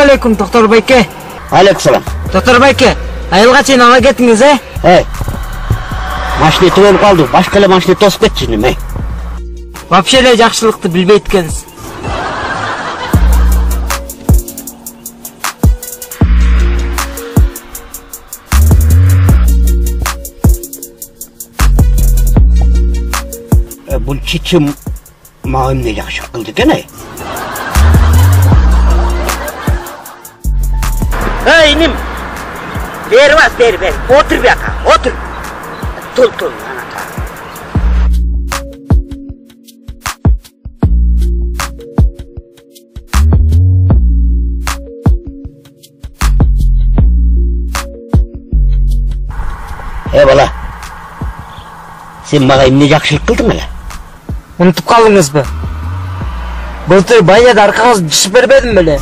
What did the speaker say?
алейкум, Токтор байке. Алейкум. Токтор байке, айылга чейин ала кетиңиз, Машина түгөнүп калды. Башка эле машина тосуп кетчү неме? Вообще эле жакшылыкты билбейт экенсиз. Бул чечим мага эмне жакшы кылды экен, иним. Бери бас, бери. Отур бияка, отур. Тул, ана та. Бала. Сен мага эмне жакшылык кылдың эле? Унутуп калдыңызбы? Былтыр баяда аркаңызды жышып бербедим беле?